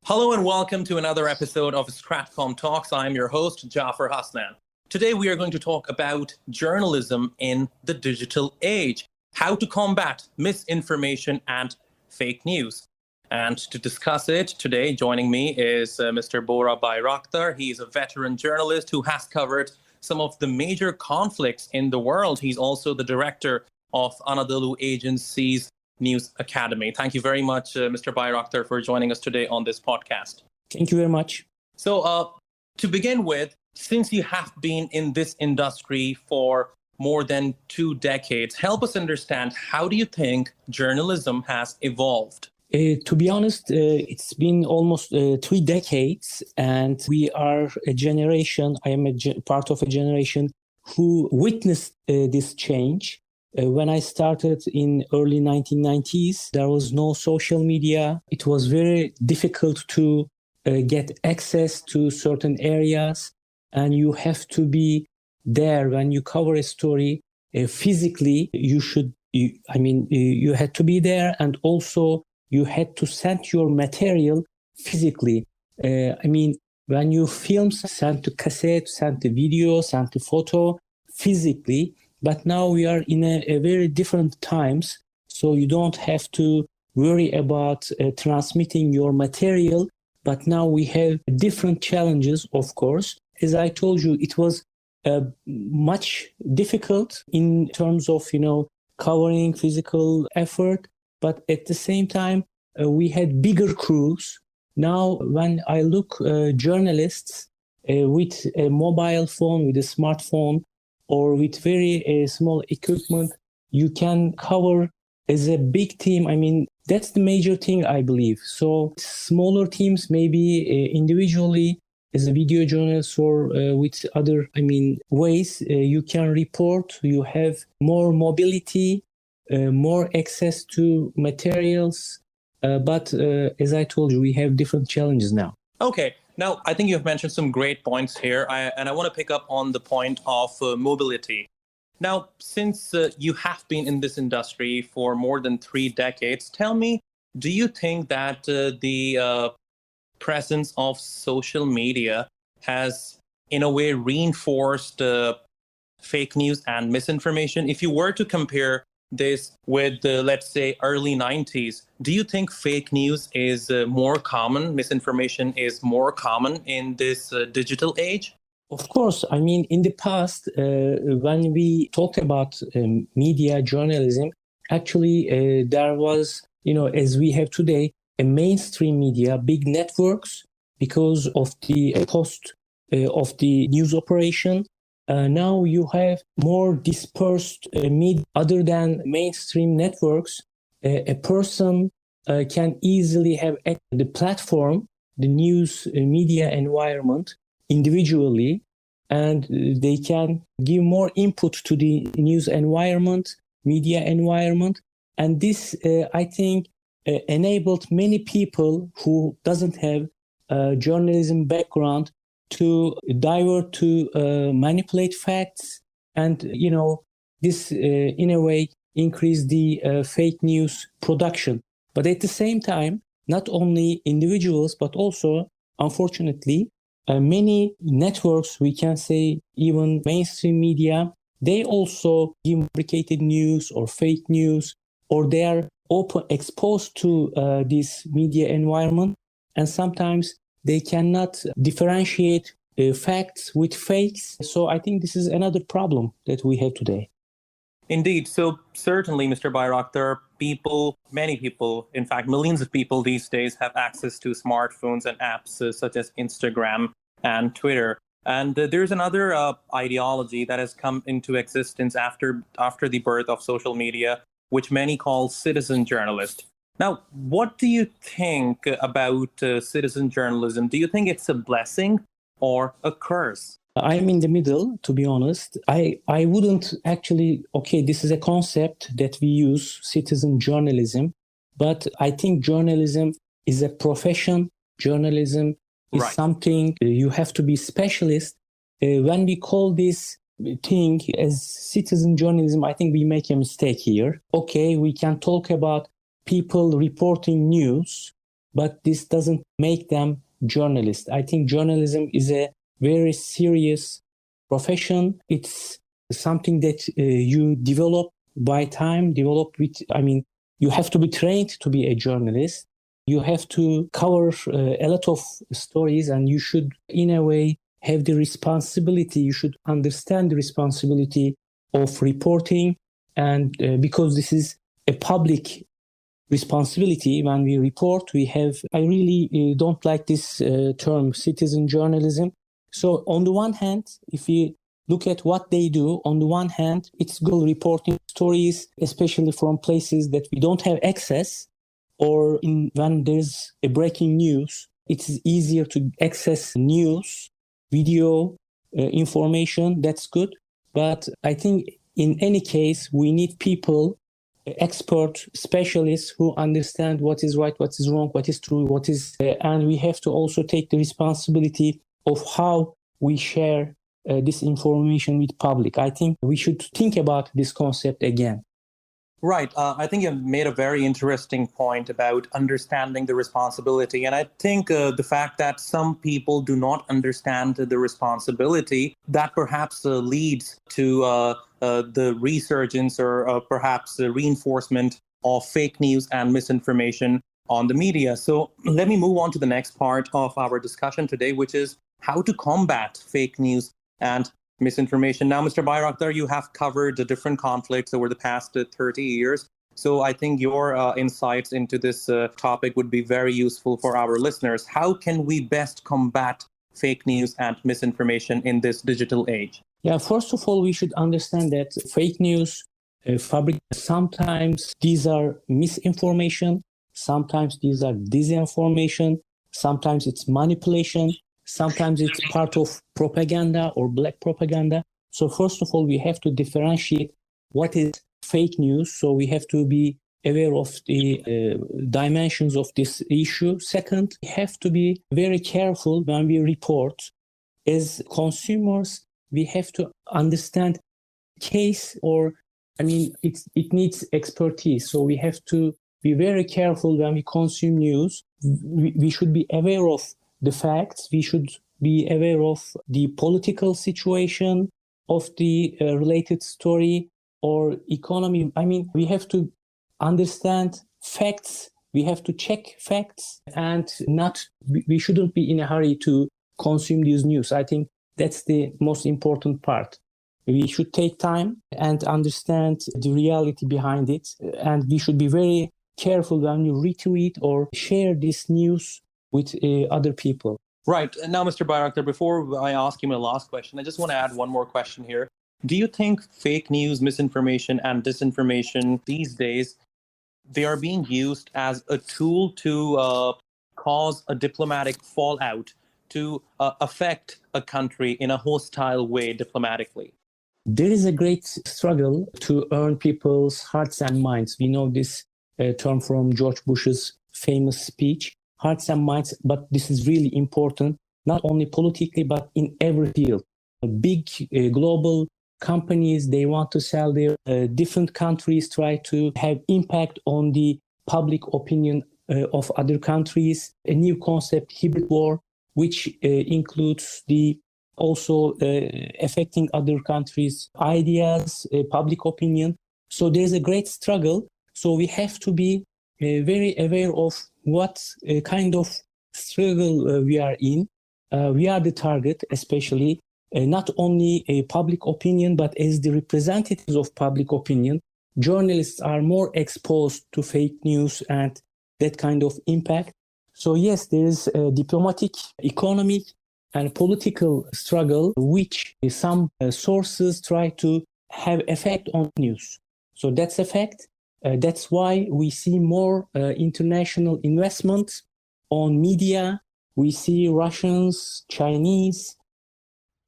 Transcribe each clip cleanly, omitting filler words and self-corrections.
Hello and welcome to another episode of StratcomTalks. I'm your host, Jafar Hasnan. Today we are going to talk about journalism in the digital age, how to combat misinformation and fake news. And to discuss it today, joining me is Mr. Bora Bayraktar. He's a veteran journalist who has covered some of the major conflicts in the world. He's also the director of Anadolu Agency's News Academy. Thank you very much, Mr. Bayraktar, for joining us today on this podcast. Thank you very much. So to begin with, since you have been in this industry for more than 2 decades, help us understand, how do you think journalism has evolved? To be honest, it's been almost 3 decades, and we are a generation, I am part of a generation who witnessed this change. When I started in early 1990s, there was no social media. It was very difficult to get access to certain areas, and you have to be there when you cover a story physically. You had to be there, and also you had to send your material physically. When you film, send the cassette, send the video, send the photo physically. But now we are in a very different times, so you don't have to worry about transmitting your material. But now we have different challenges, of course. As I told you, it was much difficult in terms of, covering physical effort. But at the same time, we had bigger crews. Now, when I look journalists with a mobile phone, with a smartphone, or with very small equipment, you can cover as a big team. That's the major thing, I believe. So smaller teams, maybe individually as a video journalist or with other, ways, you can report, you have more mobility, more access to materials. But as I told you, we have different challenges now. Okay. Now, I think you've mentioned some great points here, and I want to pick up on the point of mobility. Now, since you have been in this industry for more than 3 decades, tell me, do you think that the presence of social media has, in a way, reinforced fake news and misinformation? If you were to compare this with, let's say, early 90s, do you think fake news is more common, misinformation is more common in this digital age? Of course. In the past, when we talked about media journalism, actually there was, as we have today, a mainstream media, big networks, because of the cost of the news operation. Now you have more dispersed media other than mainstream networks. A person can easily have the platform, the news media environment individually, and they can give more input to the news environment, media environment. And this, I think, enabled many people who doesn't have a journalism background to divert, to manipulate facts, and this in a way increase the fake news production. But at the same time, not only individuals but also, unfortunately, many networks, we can say even mainstream media, they also give fabricated news or fake news, or they are exposed to this media environment, and sometimes they cannot differentiate facts with fakes. So I think this is another problem that we have today. Indeed. So certainly, Mr. Bayraktar, many people, in fact, millions of people these days have access to smartphones and apps such as Instagram and Twitter. And there's another ideology that has come into existence after the birth of social media, which many call citizen journalist. Now, what do you think about citizen journalism? Do you think it's a blessing or a curse? I'm in the middle, to be honest. I wouldn't actually, this is a concept that we use, citizen journalism, but I think journalism is a profession. Journalism is something you have to be specialist. When we call this thing as citizen journalism, I think we make a mistake here. We can talk about people reporting news, but this doesn't make them journalists. I think journalism is a very serious profession. It's something that you develop by time, you have to be trained to be a journalist. You have to cover a lot of stories, and you should, in a way, have the responsibility. You should understand the responsibility of reporting, and because this is a public responsibility, when we report, I really don't like this term, citizen journalism. So on the one hand, if we look at what they do, on the one hand, it's good reporting stories, especially from places that we don't have access, or when there's a breaking news, it's easier to access news, video, information. That's good. But I think in any case, we need people, expert specialists who understand what is right, what is wrong, what is true, and we have to also take the responsibility of how we share this information with public. I think we should think about this concept again. Right. I think you've made a very interesting point about understanding the responsibility. And I think the fact that some people do not understand the responsibility, that perhaps leads to the resurgence or perhaps the reinforcement of fake news and misinformation on the media. So let me move on to the next part of our discussion today, which is how to combat fake news and misinformation. Now, Mr. Bayraktar, you have covered the different conflicts over the past 30 years. So I think your insights into this topic would be very useful for our listeners. How can we best combat fake news and misinformation in this digital age? Yeah, first of all, we should understand that fake news, sometimes these are misinformation, sometimes these are disinformation, sometimes it's manipulation, sometimes it's part of propaganda or black propaganda. So first of all, we have to differentiate what is fake news. So we have to be aware of the dimensions of this issue. Second, we have to be very careful when we report. As consumers, we have to understand case, it needs expertise. So we have to be very careful when we consume news. We should be aware of the facts. We should be aware of the political situation of the related story or economy. We have to understand facts. We have to check facts, and we shouldn't be in a hurry to consume these news. I think that's the most important part. We should take time and understand the reality behind it. And we should be very careful when you retweet or share this news with other people. Right. And now, Mr. Bayraktar, before I ask you my last question, I just want to add one more question here. Do you think fake news, misinformation, and disinformation these days, they are being used as a tool to cause a diplomatic fallout, to affect a country in a hostile way diplomatically? There is a great struggle to earn people's hearts and minds. We know this term from George Bush's famous speech, hearts and minds, but this is really important, not only politically, but in every field. Big global companies, they want to sell their different countries, try to have impact on the public opinion of other countries. A new concept, hybrid war, which includes also affecting other countries' ideas, public opinion. So there's a great struggle. So we have to be very aware of what kind of struggle we are in. We are the target, especially not only a public opinion, but as the representatives of public opinion, journalists are more exposed to fake news and that kind of impact. So yes, there is a diplomatic, economic, and political struggle, which some sources try to have effect on news. So that's a fact. That's why we see more international investment on media. We see Russians, Chinese,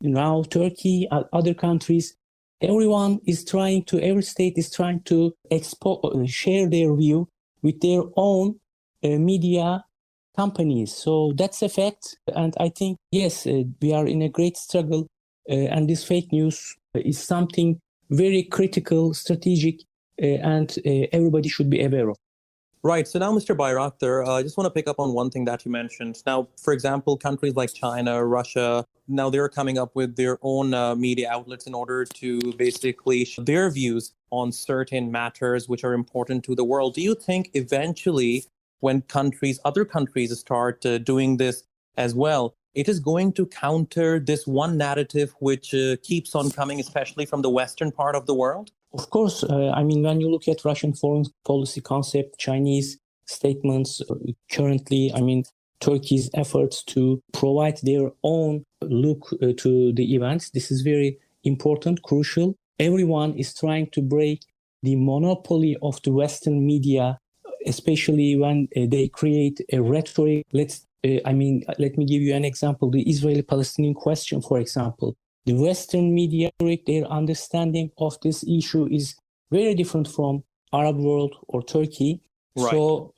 now Turkey, other countries. Every state is trying to share their view with their own media companies. So that's a fact. And I think, yes, we are in a great struggle. And this fake news is something very critical, strategic, and everybody should be aware of. Right. So now, Mr. Bayraktar, I just want to pick up on one thing that you mentioned. Now, for example, countries like China, Russia, now they're coming up with their own media outlets in order to basically share their views on certain matters which are important to the world. Do you think eventually, when other countries start doing this as well, it is going to counter this one narrative which keeps on coming, especially from the Western part of the world? Of course, I mean, when you look at Russian foreign policy concept, Chinese statements currently, I mean, Turkey's efforts to provide their own look to the events, this is very important, crucial. Everyone is trying to break the monopoly of the Western media, especially when they create a rhetoric. Let me give you an example. The Israeli-Palestinian question, for example. The Western media, their understanding of this issue is very different from Arab world or Turkey. Right. So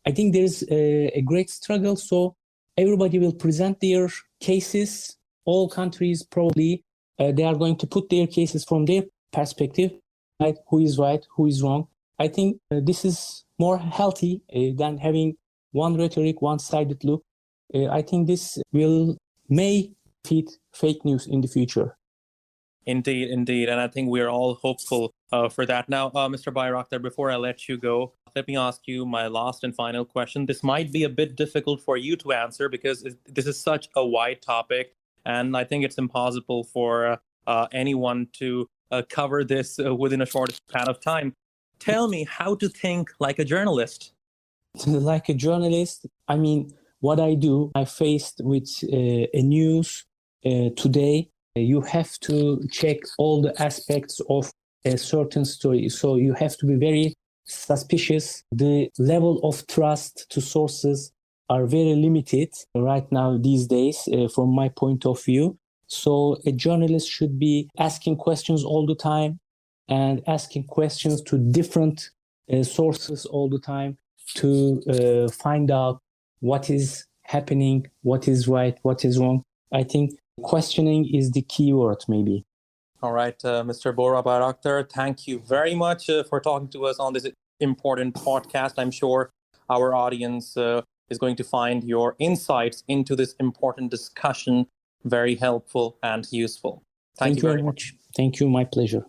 I think there's a great struggle. So everybody will present their cases. All countries probably, they are going to put their cases from their perspective, right? Who is right, who is wrong. I think this is more healthy than having one rhetoric, one-sided look. I think this may feed fake news in the future. Indeed, indeed. And I think we're all hopeful for that. Now, Mr. Bayraktar, before I let you go, let me ask you my last and final question. This might be a bit difficult for you to answer because this is such a wide topic. And I think it's impossible for anyone to cover this within a short span of time. Tell me how to think like a journalist. Like a journalist, I mean, what I do, I faced with a news today. You have to check all the aspects of a certain story. So you have to be very suspicious. The level of trust to sources are very limited right now these days, from my point of view. So a journalist should be asking questions all the time and asking questions to different sources all the time to find out what is happening, what is right, what is wrong. I think questioning is the key word, maybe. All right, Mr. Bora Bayraktar, thank you very much for talking to us on this important podcast. I'm sure our audience is going to find your insights into this important discussion very helpful and useful. Thank you very much. Thank you. My pleasure.